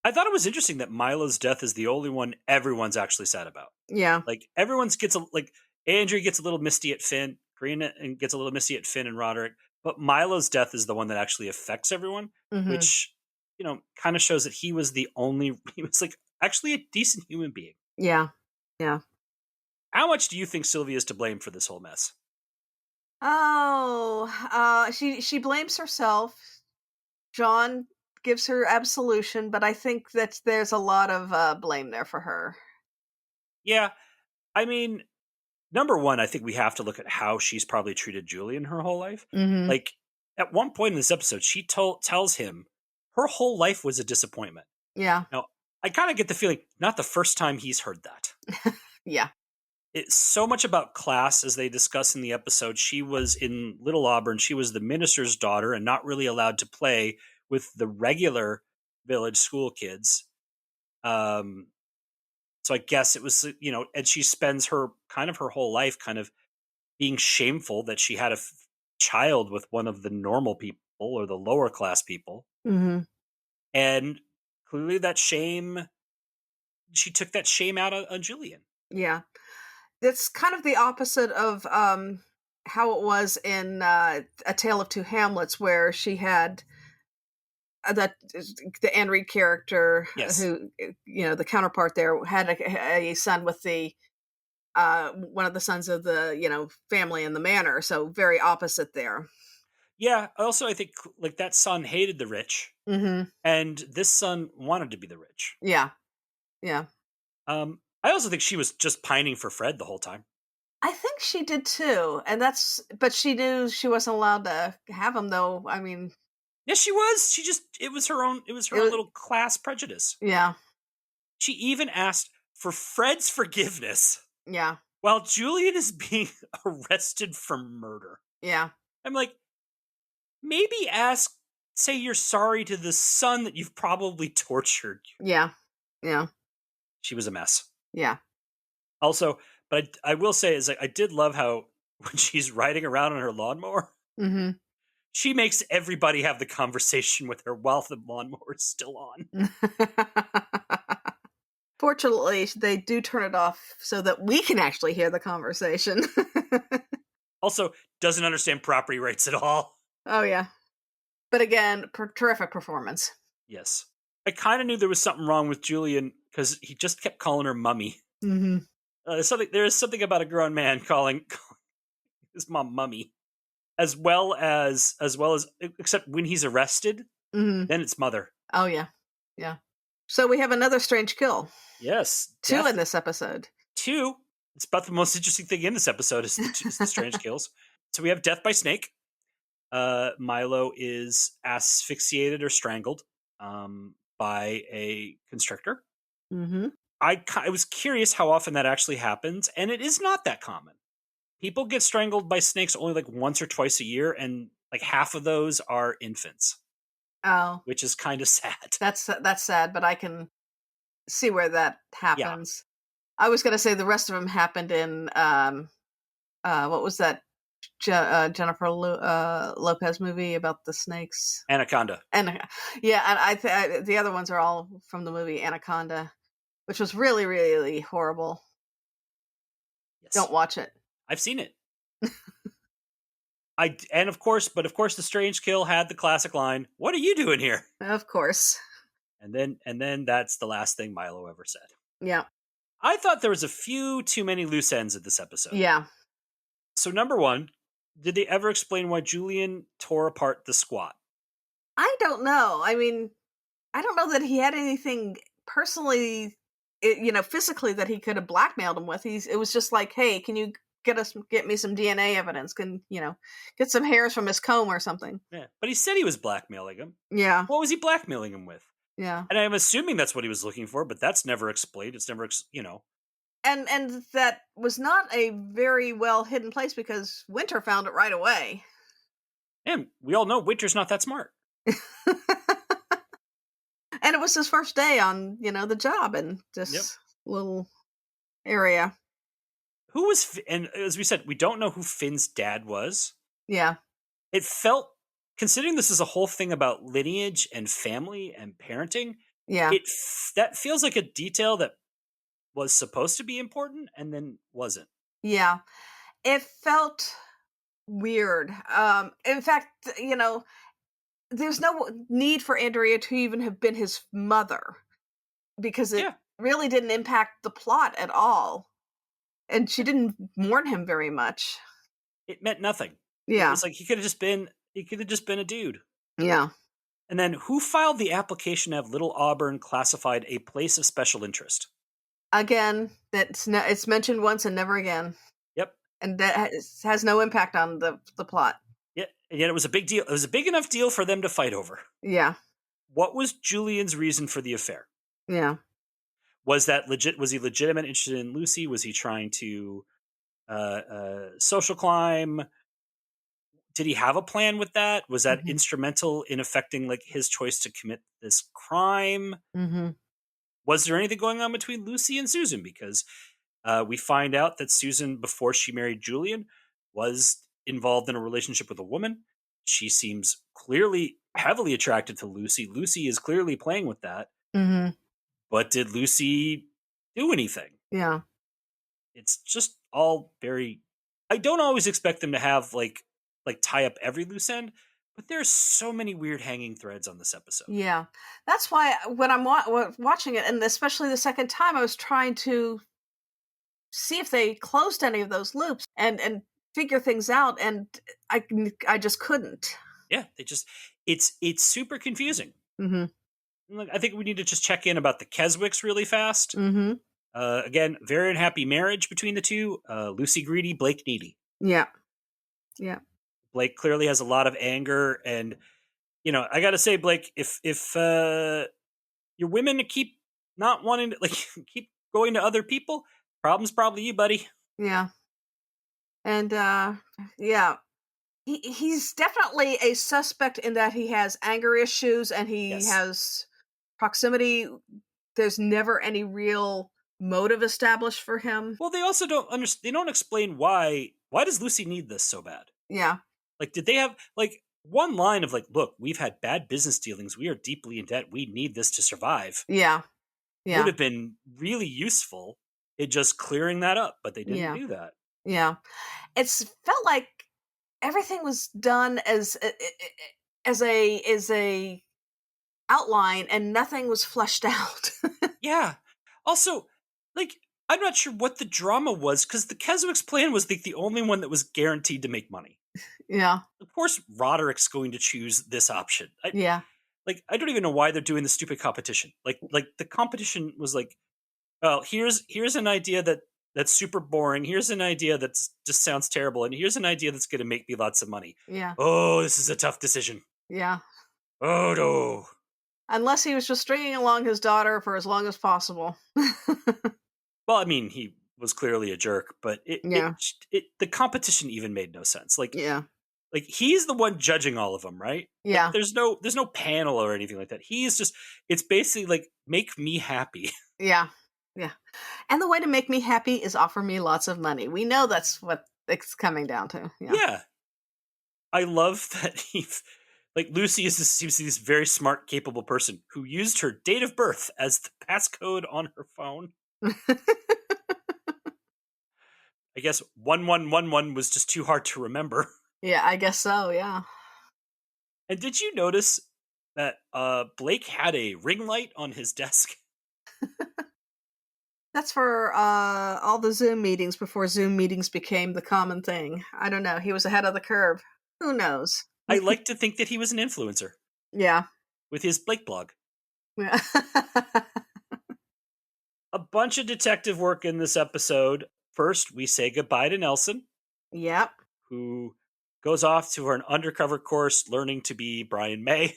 I thought it was interesting that Milo's death is the only one everyone's actually sad about. Yeah. Everyone's gets Andrea gets a little misty at Finn, Karina and gets a little misty at Finn and Roderick, but Milo's death is the one that actually affects everyone, which, kind of shows that he was actually a decent human being. Yeah. Yeah. How much do you think Sylvia is to blame for this whole mess? Oh, she blames herself. John gives her absolution, but I think that there's a lot of blame there for her. Yeah. I mean, number one, I think we have to look at how she's probably treated Julian her whole life. Mm-hmm. At one point in this episode, she tells him her whole life was a disappointment. Yeah. Now, I kind of get the feeling, not the first time he's heard that. Yeah. It's so much about class, as they discuss in the episode. She was in Little Auburn. She was the minister's daughter and not really allowed to play with the regular village school kids. So I guess it was, and she spends her whole life kind of being shameful that she had a child with one of the normal people or the lower class people. Mm-hmm. And clearly that shame, she took that shame out on Julian. Yeah. That's kind of the opposite of how it was in A Tale of Two Hamlets, where she had the Anne Reid character, yes, who, the counterpart there, had a son with the one of the sons of the family in the manor. So very opposite there. Yeah. Also, I think that son hated the rich, and this son wanted to be the rich. Yeah. Yeah. I also think she was just pining for Fred the whole time. I think she did too, but she knew she wasn't allowed to have him, though. I mean, Yes, she was. It was her own it was, little class prejudice. yeah, She even asked for Fred's forgiveness yeah, while Julian is being arrested for murder. yeah, I'm like, maybe say you're sorry to the son that you've probably tortured. yeah, yeah, She was a mess. yeah. Also, but I will say is I did love how when she's riding around on her lawnmower, Mm-hmm. she makes everybody have the conversation with her while the lawnmower is still on. Fortunately, they do turn it off so that we can actually hear the conversation. Also, doesn't understand property rights at all. Oh, yeah. But again, terrific performance. Yes. I kind of knew there was something wrong with Julian because he just kept calling her mummy. Mm-hmm. There is something about a grown man calling his mom mummy, as well as except when he's arrested, Mm-hmm. then it's mother. Oh, yeah. Yeah. So we have another strange kill. Yes. 2 in this episode. 2. It's about the most interesting thing in this episode is the strange kills. So we have death by snake. Milo is asphyxiated or strangled by a constrictor. Mm-hmm. I was curious how often that actually happens, and it is not that common. People get strangled by snakes only like once or twice a year, and like half of those are infants. Oh, which is kind of sad. that's sad, but I can see where that happens. I was going to say the rest of them happened in what was that Jennifer Lopez movie about the snakes? Anaconda. And yeah, and the other ones are all from the movie Anaconda, which was really, really horrible. Yes. Don't watch it. I've seen it. Of course, the strange kill had the classic line, "What are you doing here?" Of course. And then that's the last thing Milo ever said. Yeah. I thought there was a few too many loose ends at this episode. Yeah. So number 1, did they ever explain why Julian tore apart the squat? I don't know. I mean, I don't know that he had anything personally, physically that he could have blackmailed him with. It was just like, hey, can you get me some DNA evidence? Can get some hairs from his comb or something? Yeah, but he said he was blackmailing him. Yeah. What was he blackmailing him with? Yeah. And I'm assuming that's what he was looking for, but that's never explained. It's never, And that was not a very well hidden place because Winter found it right away. And we all know Winter's not that smart. And it was his first day on, the job in this little area. Who was, and as we said, we don't know who Finn's dad was. Yeah. It felt, considering this is a whole thing about lineage and family and parenting, Yeah. that feels like a detail that was supposed to be important and then wasn't. Yeah. It felt weird. In fact, there's no need for Andrea to even have been his mother because it really didn't impact the plot at all. And she didn't mourn him very much. It meant nothing. Yeah. It was like he could have just been a dude. Yeah. And then who filed the application to have Little Auburn classified a place of special interest? Again, it's mentioned once and never again. Yep. And that has no impact on the plot. Yeah, and yet it was a big deal. It was a big enough deal for them to fight over. Yeah. What was Julian's reason for the affair? Yeah. Was he legitimate interested in Lucy? Was he trying to social climb? Did he have a plan with that? Was that instrumental in affecting like his choice to commit this crime? Mm-hmm. Was there anything going on between Lucy and Susan? Because we find out that Susan, before she married Julian, was involved in a relationship with a woman. She seems clearly heavily attracted to Lucy. Lucy is clearly playing with that. Mm-hmm. But did Lucy do anything? Yeah. It's just all very... I don't always expect them to have like tie up every loose end, but there's so many weird hanging threads on this episode. Yeah. That's why when I'm watching it, and especially the second time, I was trying to see if they closed any of those loops and figure things out, and I just couldn't. Yeah, it's super confusing. Mm-hmm. I think we need to just check in about the Keswicks really fast. Mm-hmm. Again, very unhappy marriage between the two. Lucy greedy, Blake needy. Yeah. Yeah. Blake clearly has a lot of anger, and I got to say, Blake, if your women keep not wanting to keep going to other people, problem's probably you, buddy. Yeah. And yeah. He's definitely a suspect in that he has anger issues and he Yes. has proximity. There's never any real motive established for him. Well, they also don't understand. They don't explain why. Why does Lucy need this so bad? Yeah. Like, did they have one line of look, we've had bad business dealings. We are deeply in debt. We need this to survive. Yeah. Yeah. Would have been really useful in just clearing that up, but they didn't do that. Yeah. It's felt like everything was done as a outline and nothing was fleshed out. Yeah. Also, I'm not sure what the drama was because the Keswick's plan was the only one that was guaranteed to make money. Yeah. Of course, Roderick's going to choose this option. Yeah. I don't even know why they're doing the stupid competition. The competition was well, here's an idea that's super boring. Here's an idea that just sounds terrible, and here's an idea that's going to make me lots of money. Yeah. Oh, this is a tough decision. Yeah. Oh no. Unless he was just stringing along his daughter for as long as possible. Well, I mean, he was clearly a jerk, but the competition even made no sense. He's the one judging all of them, right? Yeah. There's no panel or anything like that. He's just, it's basically make me happy. Yeah. Yeah. And the way to make me happy is offer me lots of money. We know that's what it's coming down to. Yeah. I love that Lucy seems to be this very smart, capable person who used her date of birth as the passcode on her phone. I guess 1111 was just too hard to remember. Yeah, I guess so, yeah. And did you notice that Blake had a ring light on his desk? That's for all the Zoom meetings before Zoom meetings became the common thing. I don't know. He was ahead of the curve. Who knows? I like to think that he was an influencer. Yeah. With his Blake blog. Yeah. A bunch of detective work in this episode. First, we say goodbye to Nelson. Yep. Who goes off to an undercover course learning to be Brian May.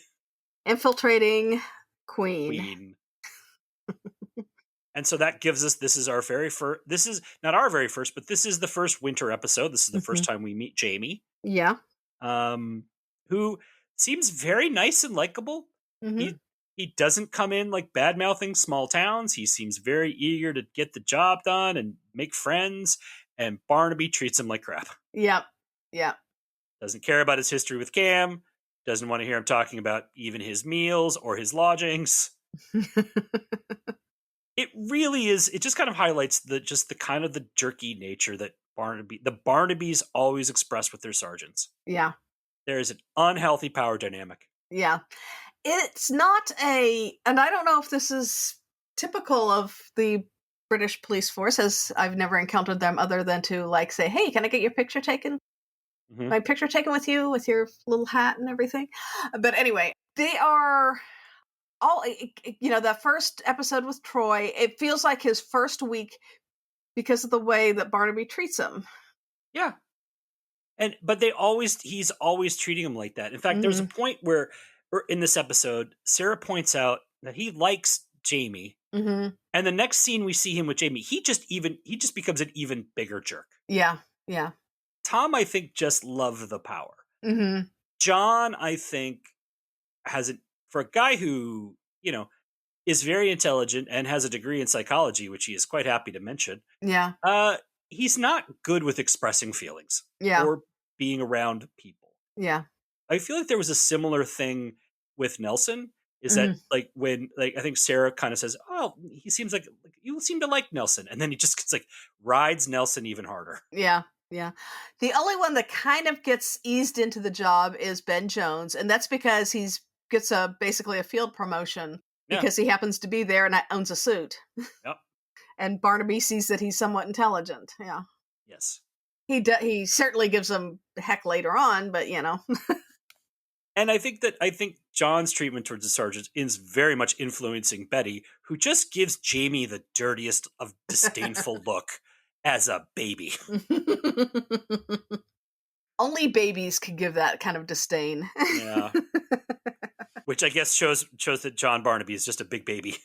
Infiltrating Queen. And so that gives us, this is not our very first, but this is the first winter episode. This is the first time we meet Jamie. Yeah. Who seems very nice and likable. Mm-hmm. He doesn't come in bad-mouthing small towns. He seems very eager to get the job done and make friends. And Barnaby treats him like crap. Yep. Yep. Doesn't care about his history with Cam. Doesn't want to hear him talking about even his meals or his lodgings. It really is. It just kind of highlights the kind of the jerky nature that the Barnabys always express with their sergeants. Yeah. There is an unhealthy power dynamic. Yeah. It's not and I don't know if this is typical of the British police force, as I've never encountered them other than to say, hey, can I get your picture taken? Mm-hmm. My picture taken with you, with your little hat and everything. But anyway, they are all, that first episode with Troy, it feels like his first week because of the way that Barnaby treats him. Yeah. But he's always treating him like that. In fact, there's a point where in this episode, Sarah points out that he likes Jamie. Mm-hmm. And the next scene we see him with Jamie, he just becomes an even bigger jerk. Yeah. Yeah. Tom, I think, just loved the power. Mm-hmm. John, I think, for a guy who, is very intelligent and has a degree in psychology, which he is quite happy to mention. Yeah. He's not good with expressing feelings. Yeah. Or being around people. Yeah. I feel like there was a similar thing with Nelson. Is that when I think Sarah kind of says, "Oh, he seems like you seem to like Nelson," and then he just gets rides Nelson even harder. Yeah, yeah. The only one that kind of gets eased into the job is Ben Jones, and that's because gets basically a field promotion because he happens to be there and owns a suit. Yep. And Barnaby sees that he's somewhat intelligent. Yeah. Yes. He certainly gives him heck later on, but And I think John's treatment towards the sergeant is very much influencing Betty, who just gives Jamie the dirtiest of disdainful look as a baby. Only babies can give that kind of disdain. Yeah. Which I guess shows that John Barnaby is just a big baby.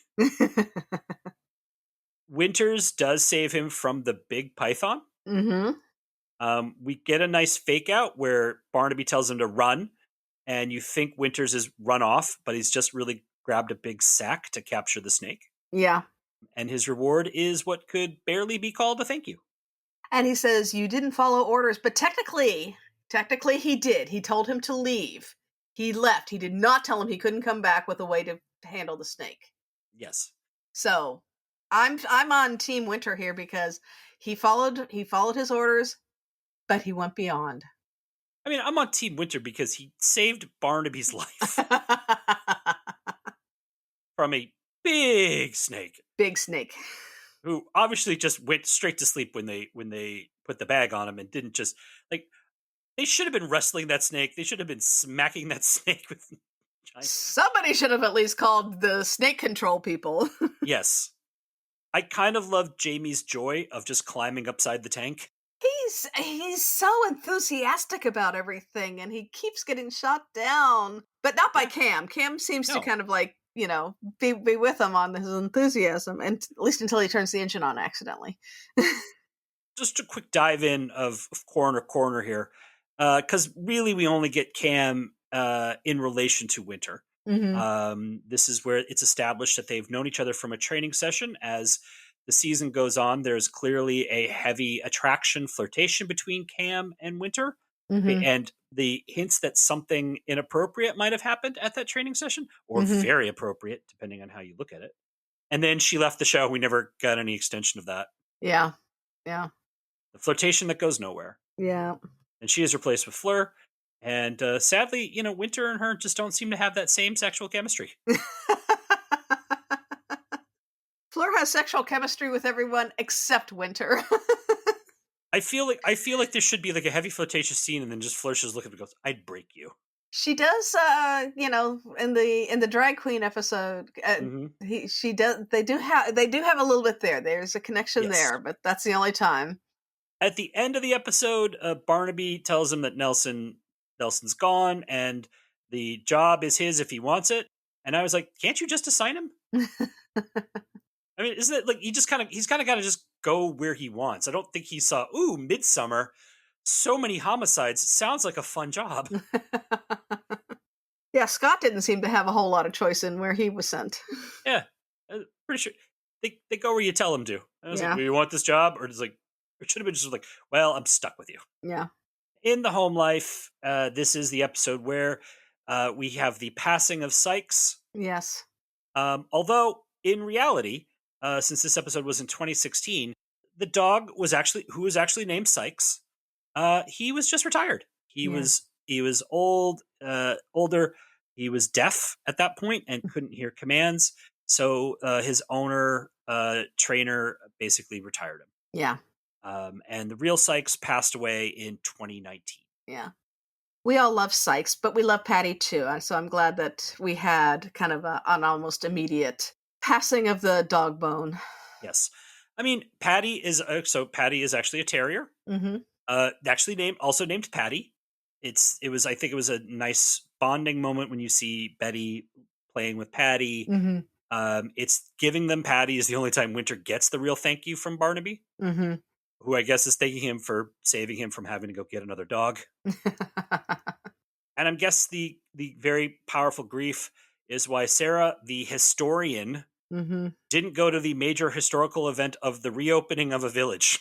Winters does save him from the big python. We get a nice fake out where Barnaby tells him to run, and you think Winters is run off, but he's just really grabbed a big sack to capture the snake. Yeah. And his reward is what could barely be called a thank you. And he says, you didn't follow orders, but technically he did. He told him to leave. He left. He did not tell him he couldn't come back with a way to handle the snake. Yes. So I'm on Team Winter here because he followed his orders, but he went beyond. I mean, I'm on Team Winter because he saved Barnaby's life from a big snake. Big snake. Who obviously just went straight to sleep when they put the bag on him and didn't just like. They should have been wrestling that snake. They should have been smacking that snake with. Somebody should have at least called the snake control people. Yes, I kind of love Jamie's joy of just climbing upside the tank. He's so enthusiastic about everything, and he keeps getting shot down, but not by Cam. Cam seems to kind of like, be with him on his enthusiasm, and at least until he turns the engine on accidentally. Just a quick dive in of corner here, because really we only get Cam in relation to Winter. This is where it's established that they've known each other from a training session. As the season goes on, there's clearly a heavy attraction, flirtation between Cam and Winter. And the hints that something inappropriate might have happened at that training session, or very appropriate, depending on how you look at it. And then she left the show. We never got any extension of that. Yeah. The flirtation that goes nowhere. Yeah. And she is replaced with Fleur. And sadly, Winter and her just don't seem to have that same sexual chemistry. Fleur has sexual chemistry with everyone except Winter. I feel like there should be like a heavy flirtatious scene, and then just Fleur just looks at him and goes, "I'd break you." She does, in the drag queen episode. She does. They do have a little bit there. There's a connection there, but that's the only time. At the end of the episode, Barnaby tells him that Nelson's gone, and the job is his if he wants it. And I was like, can't you just assign him? I mean, isn't it like he's kind of got to just go where he wants? I don't think he saw, Midsomer, so many homicides. Sounds like a fun job. Yeah, Scott didn't seem to have a whole lot of choice in where he was sent. Yeah, pretty sure they go where you tell them to. I was like, do you want this job? Or it should have been just like, well, I'm stuck with you. Yeah. In the home life, this is the episode where we have the passing of Sykes. Yes. Although in reality, since this episode was in 2016, the dog who was actually named Sykes. He was just retired. He was older. He was deaf at that point and couldn't hear commands. So his owner, trainer, basically retired him. Yeah. And the real Sykes passed away in 2019. Yeah. We all love Sykes, but we love Patty too. So I'm glad that we had kind of an almost immediate passing of the dog bone. Yes. I mean, Patty is actually a terrier. Actually named Patty. I think it was a nice bonding moment when you see Betty playing with Patty. It's giving them Patty is the only time Winter gets the real thank you from Barnaby, who I guess is thanking him for saving him from having to go get another dog. And I guess the very powerful grief is why Sarah, the historian, didn't go to the major historical event of the reopening of a village.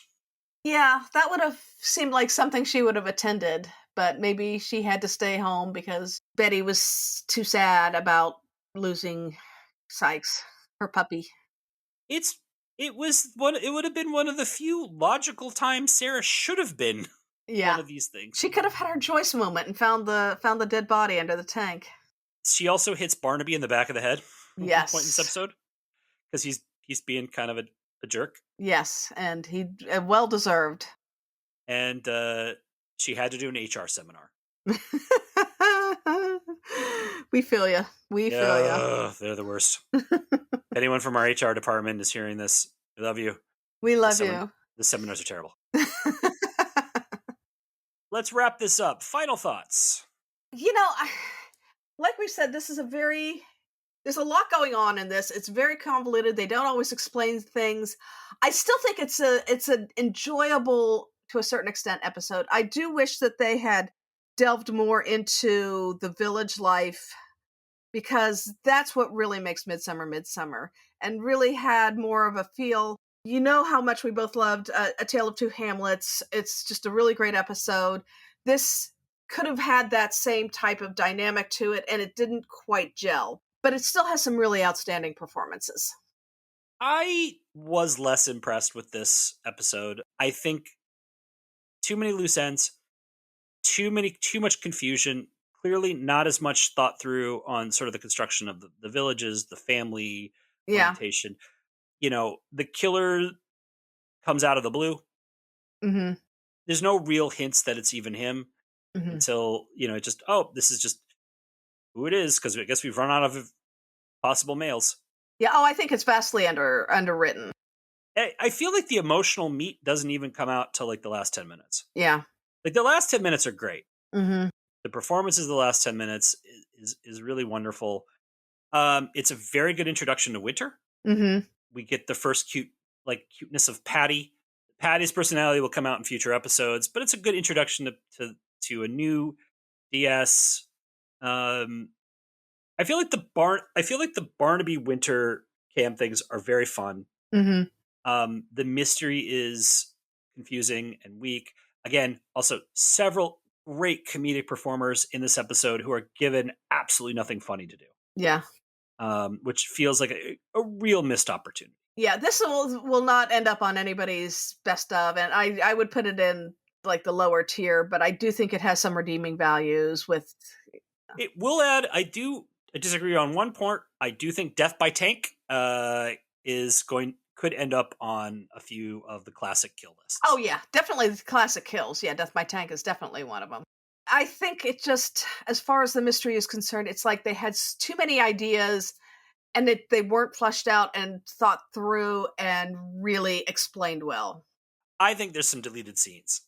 Yeah, that would have seemed like something she would have attended, but maybe she had to stay home because Betty was too sad about losing Sykes, her puppy. It would have been one of the few logical times Sarah should have been. Yeah. One of these things. She could have had her Joyce moment and found the dead body under the tank. She also hits Barnaby in the back of the head. At one point in this episode, because he's being kind of a jerk. Yes, and he well deserved. And she had to do an HR seminar. We feel you. We feel you. Ugh, they're the worst. Anyone from our HR department is hearing this, we love you. We love you. The seminars are terrible. Let's wrap this up. Final thoughts. Like we said, this is there's a lot going on in this. It's very convoluted. They don't always explain things. I still think it's an enjoyable, to a certain extent, episode. I do wish that they had delved more into the village life, because that's what really makes Midsomer, and really had more of a feel. You know how much we both loved A Tale of Two Hamlets. It's just a really great episode. This could have had that same type of dynamic to it, and it didn't quite gel. But it still has some really outstanding performances. I was less impressed with this episode. I think too many loose ends, too much confusion, clearly not as much thought through on sort of the construction of the villages, the family orientation. The killer comes out of the blue. Mm-hmm. There's no real hints that it's even him until, this is just who it is, because I guess we've run out of possible males. Yeah, I think it's vastly underwritten. I feel like the emotional meat doesn't even come out till like the last 10 minutes. Yeah. Like the last 10 minutes are great. Mm-hmm. The performances of the last 10 minutes is really wonderful. It's a very good introduction to winter. Mm-hmm. We get the first cuteness of Patty. Patty's personality will come out in future episodes, but it's a good introduction to a new DS. I feel like the Barnaby winter camp things are very fun. Mm-hmm. The mystery is confusing and weak. Again, also several great comedic performers in this episode who are given absolutely nothing funny to do. Yeah. Which feels like a real missed opportunity. Yeah, this will not end up on anybody's best of, and I would put it in like the lower tier, but I do think it has some redeeming values with. It will add. I disagree on one point. I do think Death by Tank could end up on a few of the classic kill lists. Oh yeah, definitely the classic kills. Yeah, Death by Tank is definitely one of them. I think it just, as far as the mystery is concerned, it's like they had too many ideas, and they weren't fleshed out and thought through and really explained well. I think there's some deleted scenes.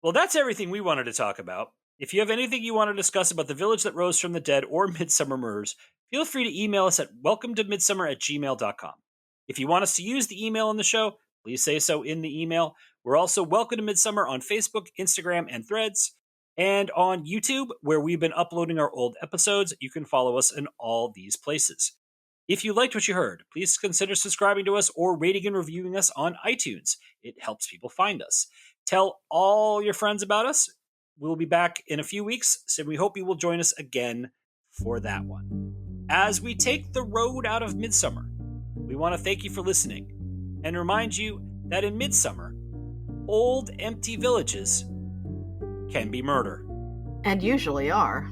Well, that's everything we wanted to talk about. If you have anything you want to discuss about The Village That Rose from the Dead or Midsomer Murders, feel free to email us at welcometomidsomer@gmail.com. If you want us to use the email on the show, please say so in the email. We're also Welcome to Midsomer on Facebook, Instagram, and Threads. And on YouTube, where we've been uploading our old episodes, you can follow us in all these places. If you liked what you heard, please consider subscribing to us or rating and reviewing us on iTunes. It helps people find us. Tell all your friends about us. We'll be back in a few weeks, so we hope you will join us again for that one. As we take the road out of Midsomer, we want to thank you for listening and remind you that in Midsomer, old empty villages can be murder. And usually are.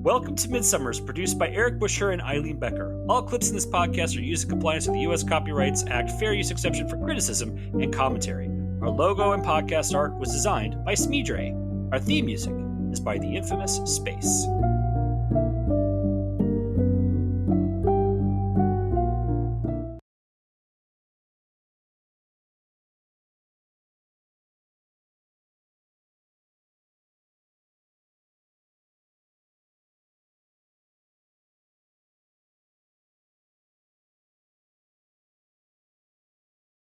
Welcome to Midsomer is produced by Eric Buscher and Eileen Becker. All clips in this podcast are used in compliance with the U.S. Copyrights Act Fair Use Exception for criticism and commentary. Our logo and podcast art was designed by Smeedrai. Our theme music is by the infamous Space.